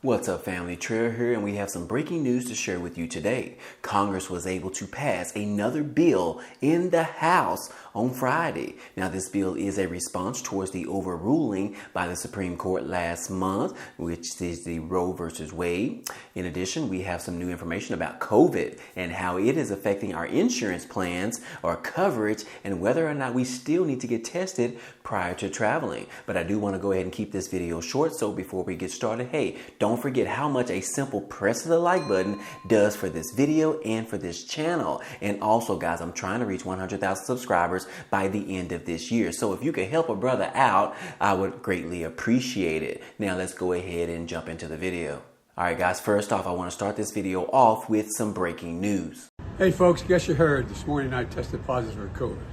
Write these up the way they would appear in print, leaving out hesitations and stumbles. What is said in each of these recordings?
What's up, family? Trail here, and we have some breaking news to share with you today. Congress was able to pass another bill in the House on Friday. Now, this bill is a response towards the overruling by the Supreme Court last month, which is the Roe versus Wade. In addition, we have some new information about COVID and how it is affecting our insurance plans or coverage and whether or not we still need to get tested prior to traveling. But I do want to go ahead and keep this video short, so before we get started, hey, don't forget how much a simple press of the like button does for this video and for this channel. And also, guys, I'm trying to reach 100,000 subscribers by the end of this year. So if you could help a brother out, I would greatly appreciate it. Now let's go ahead and jump into the video. All right, guys, first off, I want to start this video off with some breaking news. Hey folks, guess you heard this morning I tested positive for COVID.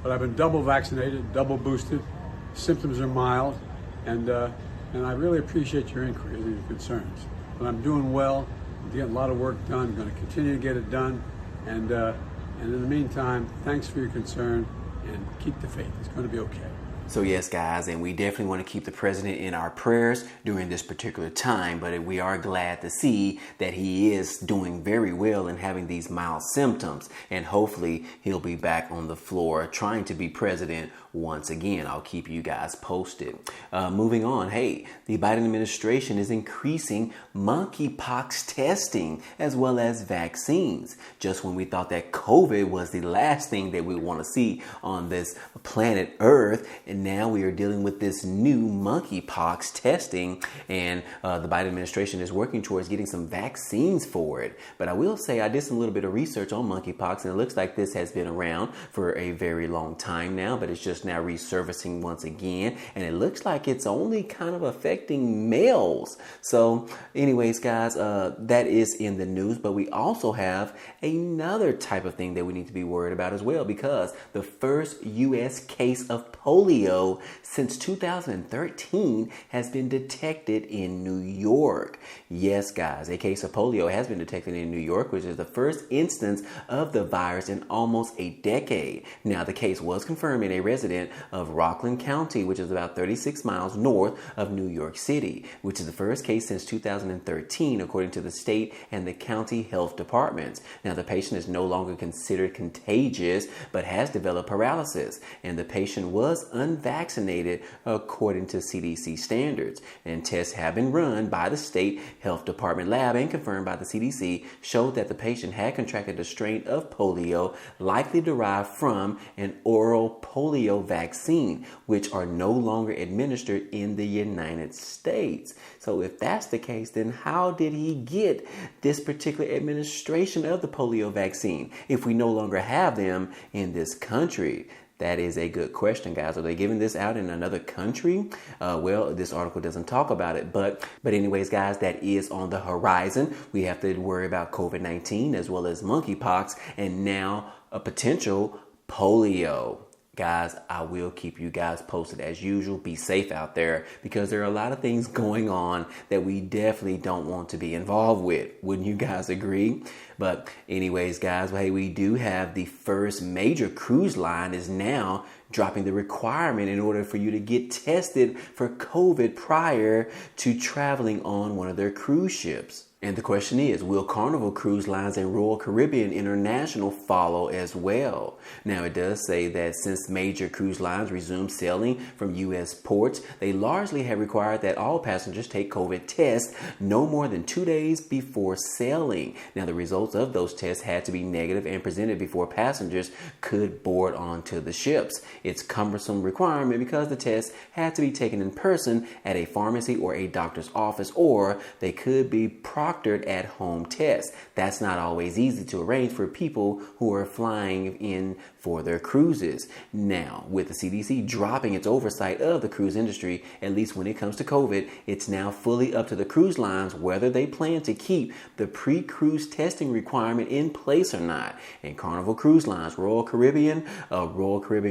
But I've been double vaccinated, double boosted, symptoms are mild, and I really appreciate your inquiries and your concerns. But I'm doing well, I'm getting a lot of work done, I'm going to continue to get it done, and in the meantime, thanks for your concern, and keep the faith, it's going to be okay. So yes, guys, and we definitely want to keep the president in our prayers during this particular time, but we are glad to see that he is doing very well and having these mild symptoms, and hopefully he'll be back on the floor trying to be president once again. I'll keep you guys posted. Moving on, hey, the Biden administration is increasing monkeypox testing as well as vaccines. Just when we thought that COVID was the last thing that we want to see on this planet Earth, and now we are dealing with this new monkeypox testing, and the Biden administration is working towards getting some vaccines for it. But I will say I did some little bit of research on monkeypox, and it looks like this has been around for a very long time now, but it's just now resurfacing once again, and it looks like it's only kind of affecting males. So anyways, guys, that is in the news, but we also have another type of thing that we need to be worried about as well, because the first U.S. case of polio since 2013 has been detected in New York. Yes, guys, a case of polio has been detected in New York, which is the first instance of the virus in almost a decade. Now, the case was confirmed in a resident of Rockland County, which is about 36 miles north of New York City, which is the first case since 2013, according to the state and the county health departments. Now, the patient is no longer considered contagious, but has developed paralysis, and the patient was unvaccinated according to CDC standards. And tests have been run by the state health department lab and confirmed by the CDC showed that the patient had contracted a strain of polio likely derived from an oral polio vaccine, which are no longer administered in the United States. So if that's the case, then how did he get this particular administration of the polio vaccine if we no longer have them in this country? That is a good question, guys. Are they giving this out in another country? Well, this article doesn't talk about it. But anyways, guys, that is on the horizon. We have to worry about COVID-19 as well as monkeypox and now a potential polio. Guys, I will keep you guys posted as usual. Be safe out there because there are a lot of things going on that we definitely don't want to be involved with. Wouldn't you guys agree? But anyways, guys, hey, we do have the first major cruise line is now dropping the requirement in order for you to get tested for COVID prior to traveling on one of their cruise ships. And the question is, will Carnival Cruise Lines and Royal Caribbean International follow as well? Now, it does say that since major cruise lines resumed sailing from U.S. ports, they largely have required that all passengers take COVID tests no more than 2 days before sailing. Now, the results of those tests had to be negative and presented before passengers could board onto the ships. It's a cumbersome requirement because the tests had to be taken in person at a pharmacy or a doctor's office, or they could be proctored at-home tests. That's not always easy to arrange for people who are flying in for their cruises. Now, with the CDC dropping its oversight of the cruise industry, at least when it comes to COVID, it's now fully up to the cruise lines whether they plan to keep the pre-cruise testing requirement in place or not. And Carnival Cruise Lines, Royal Caribbean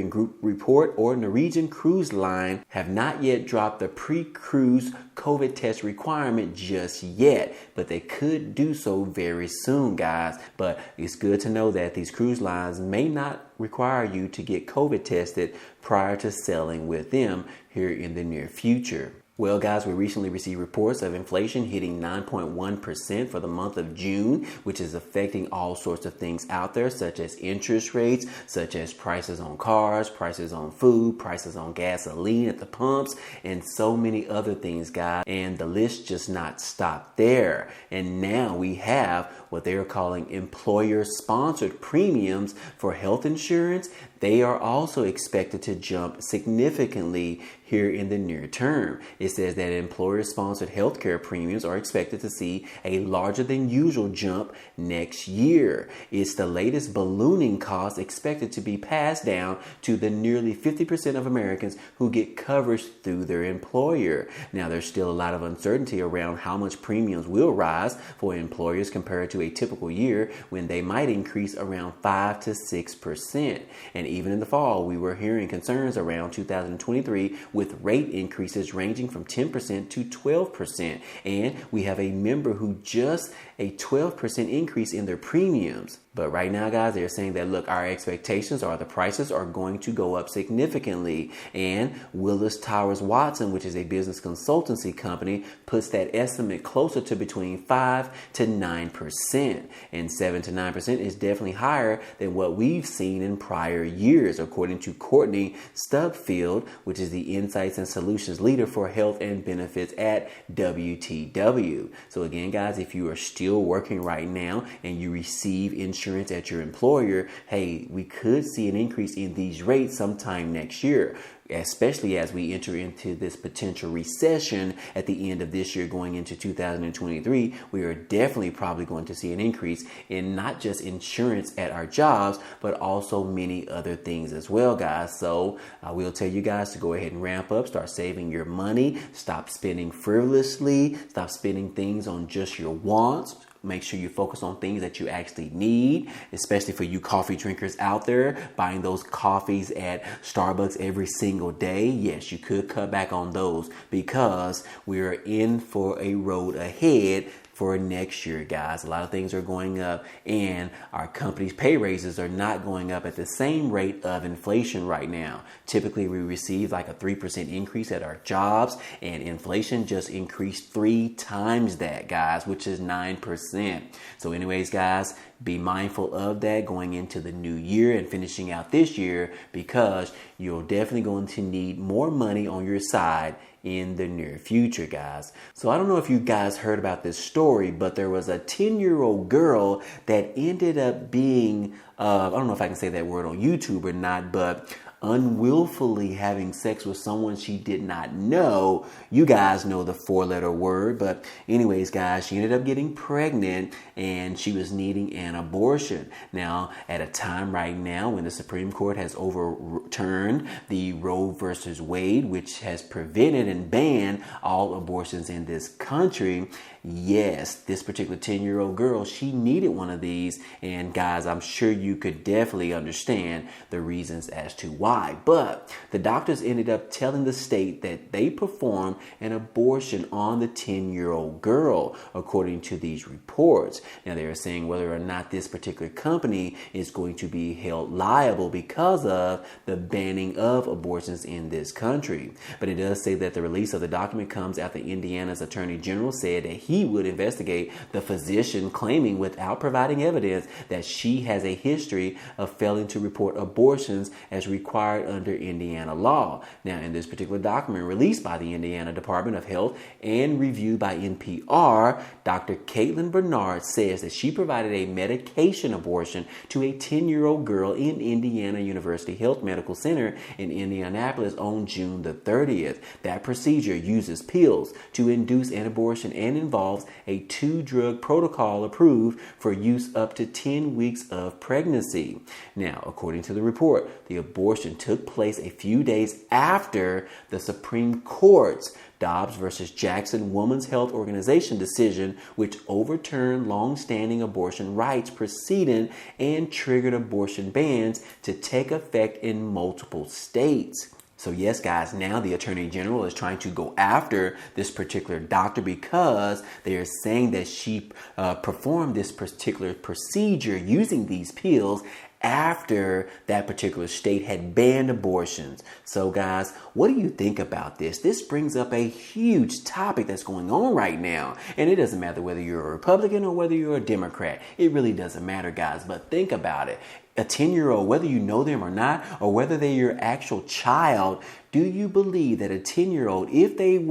Group Report, or Norwegian Cruise Line have not yet dropped the pre-cruise COVID test requirement just yet, but they could do so very soon, guys. But it's good to know that these cruise lines may not require you to get COVID tested prior to sailing with them here in the near future. Well, guys, we recently received reports of inflation hitting 9.1% for the month of June, which is affecting all sorts of things out there, such as interest rates, such as prices on cars, prices on food, prices on gasoline at the pumps, and so many other things, guys. And the list just not stopped there. And now we have what they're calling employer-sponsored premiums for health insurance. They are also expected to jump significantly here in the near term. It says that employer-sponsored healthcare premiums are expected to see a larger than usual jump next year. It's the latest ballooning cost expected to be passed down to the nearly 50% of Americans who get coverage through their employer. Now, there's still a lot of uncertainty around how much premiums will rise for employers compared to a typical year when they might increase around 5 to 6%. And even in the fall, we were hearing concerns around 2023 with rate increases ranging from 10% to 12%. And we have a member who just a 12% increase in their premiums. But right now, guys, they're saying that, look, our expectations are the prices are going to go up significantly. And Willis Towers Watson, which is a business consultancy company, puts that estimate closer to between 5 to 9%. And 7 to 9% is definitely higher than what we've seen in prior years, according to Courtney Stubfield, which is the Insights and Solutions Leader for Health and Benefits at WTW. So again, guys, if you are still working right now and you receive insurance at your employer, hey, we could see an increase in these rates sometime next year, especially as we enter into this potential recession at the end of this year going into 2023. We are definitely probably going to see an increase in not just insurance at our jobs, but also many other things as well, guys. So I will tell you guys to go ahead and ramp up, start saving your money, stop spending frivolously, stop spending things on just your wants. Make sure you focus on things that you actually need, especially for you coffee drinkers out there buying those coffees at Starbucks every single day. Yes, you could cut back on those because we're in for a road ahead for next year, guys. A lot of things are going up and our company's pay raises are not going up at the same rate of inflation right now. Typically, we receive like a 3% increase at our jobs, and inflation just increased 3 times that, guys, which is 9%. So anyways, guys, be mindful of that going into the new year and finishing out this year, because you're definitely going to need more money on your side in the near future, guys. So I don't know if you guys heard about this story, but there was a 10-year-old girl that ended up being, I don't know if I can say that word on YouTube or not, but unwillfully having sex with someone she did not know. You guys know the 4-letter word, but anyways, guys, she ended up getting pregnant and she was needing an abortion. Now, at a time right now when the Supreme Court has overturned the Roe versus Wade, which has prevented and banned all abortions in this country, yes, this particular 10-year-old girl, she needed one of these. And guys, I'm sure you could definitely understand the reasons as to why. But the doctors ended up telling the state that they performed an abortion on the 10-year-old girl, according to these reports. Now, they are saying whether or not this particular company is going to be held liable because of the banning of abortions in this country. But it does say that the release of the document comes after Indiana's Attorney General said that he would investigate the physician claiming without providing evidence that she has a history of failing to report abortions as required under Indiana law. Now, in this particular document released by the Indiana Department of Health and reviewed by NPR, Dr. Caitlin Bernard says that she provided a medication abortion to a 10-year-old girl in Indiana University Health Medical Center in Indianapolis on June the 30th. That procedure uses pills to induce an abortion and involves a 2-drug protocol approved for use up to 10 weeks of pregnancy. Now, according to the report, the abortion took place a few days after the Supreme Court's Dobbs versus Jackson Women's Health Organization decision, which overturned long-standing abortion rights precedent and triggered abortion bans to take effect in multiple states. So yes, guys, now the Attorney General is trying to go after this particular doctor because they are saying that she performed this particular procedure using these pills after that particular state had banned abortions. So guys, what do you think about this? This brings up a huge topic that's going on right now. And it doesn't matter whether you're a Republican or whether you're a Democrat. It really doesn't matter, guys. But think about it. A 10-year-old, whether you know them or not, or whether they're your actual child, do you believe that a 10-year-old, if they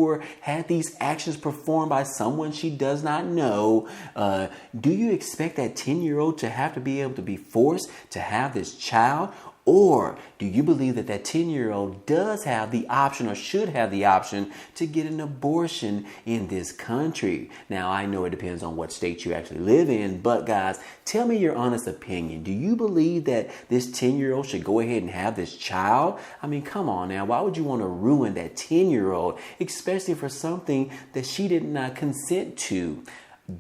had these actions performed by someone she does not know, do you expect that 10-year-old to have to be able to be forced to have this child? Or do you believe that that 10-year-old does have the option or should have the option to get an abortion in this country? Now, I know it depends on what state you actually live in, but guys, tell me your honest opinion. Do you believe that this 10-year-old should go ahead and have this child? I mean, come on now. Why would you want to ruin that 10-year-old, especially for something that she did not consent to?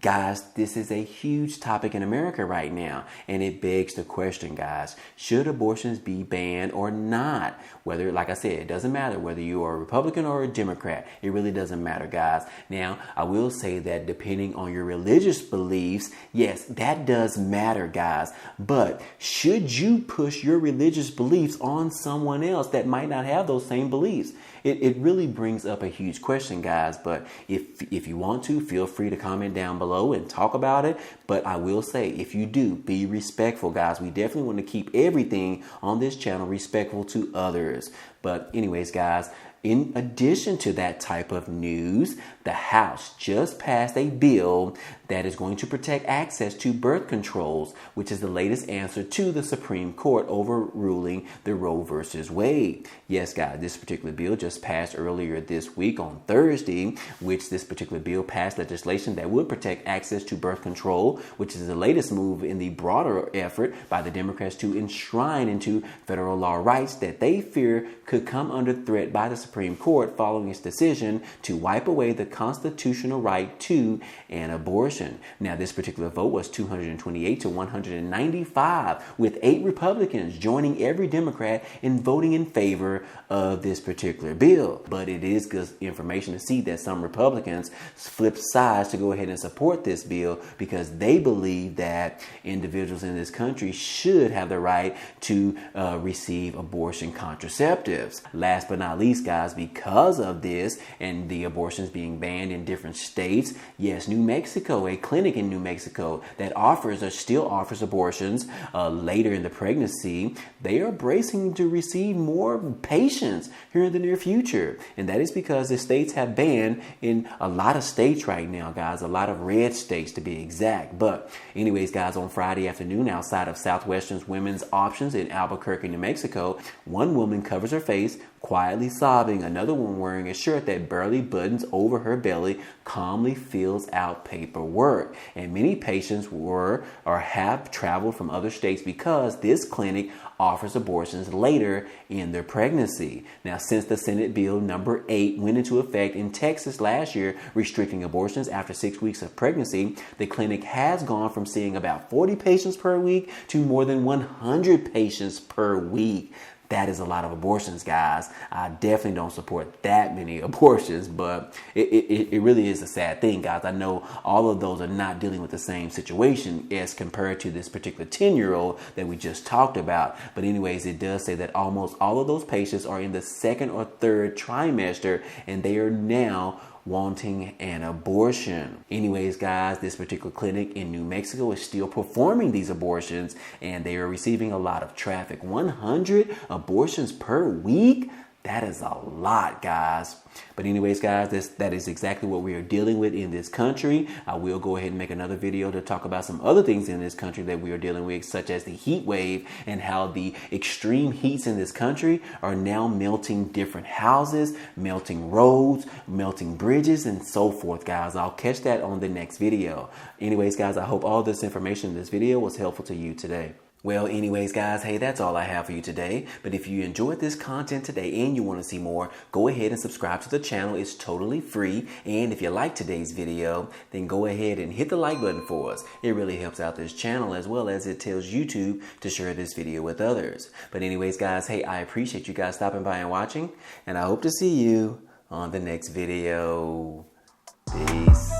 Guys, this is a huge topic in America right now, and it begs the question, guys, should abortions be banned or not? Whether, like I said, it doesn't matter whether you are a Republican or a Democrat. It really doesn't matter, guys. Now, I will say that depending on your religious beliefs, yes, that does matter, guys. But should you push your religious beliefs on someone else that might not have those same beliefs? It really brings up a huge question, guys. But if you want to, feel free to comment down below and talk about it. But I will say, if you do, be respectful, guys. We definitely want to keep everything on this channel respectful to others. But anyways, guys, in addition to that type of news, the House just passed a bill that is going to protect access to birth controls, which is the latest answer to the Supreme Court overruling the Roe versus Wade. Yes, guys, this particular bill just passed earlier this week on Thursday, which this particular bill passed legislation that would protect access to birth control, which is the latest move in the broader effort by the Democrats to enshrine into federal law rights that they fear could come under threat by the Supreme Court following its decision to wipe away the constitutional right to an abortion. Now, this particular vote was 228 to 195, with 8 Republicans joining every Democrat in voting in favor of this particular bill. But it is good information to see that some Republicans flip sides to go ahead and support this bill because they believe that individuals in this country should have the right to receive abortion contraceptives. Last but not least, guys, because of this and the abortions being banned in different states, yes, New Mexico, a clinic in New Mexico that offers or still offers abortions later in the pregnancy, they are bracing to receive more patients here in the near future. And that is because the states have banned in a lot of states right now, guys, a lot of red states to be exact. But anyways, guys, on Friday afternoon, outside of Southwestern's Women's Options in Albuquerque, New Mexico, one woman covers her face, quietly sobbing. Another one wearing a shirt that barely buttons over her belly calmly fills out paperwork. And many patients were or have traveled from other states because this clinic offers abortions later in their pregnancy. Now, since the Senate Bill number 8 went into effect in Texas last year, restricting abortions after 6 weeks of pregnancy, the clinic has gone from seeing about 40 patients per week to more than 100 patients per week. That is a lot of abortions, guys. I definitely don't support that many abortions, but it really is a sad thing, guys. I know all of those are not dealing with the same situation as compared to this particular 10-year-old that we just talked about. But anyways, it does say that almost all of those patients are in the 2nd or 3rd trimester, and they are now wanting an abortion. Anyways, guys, this particular clinic in New Mexico is still performing these abortions, and they are receiving a lot of traffic. 100 abortions per week? That is a lot, guys. But anyways, guys, that is exactly what we are dealing with in this country. I will go ahead and make another video to talk about some other things in this country that we are dealing with, such as the heat wave and how the extreme heats in this country are now melting different houses, melting roads, melting bridges, and so forth, guys. I'll catch that on the next video. Anyways, guys, I hope all this information in this video was helpful to you today. Well, anyways, guys, hey, that's all I have for you today. But if you enjoyed this content today and you want to see more, go ahead and subscribe to the channel. It's totally free. And if you like today's video, then go ahead and hit the like button for us. It really helps out this channel, as well as it tells YouTube to share this video with others. But anyways, guys, hey, I appreciate you guys stopping by and watching, and I hope to see you on the next video. Peace.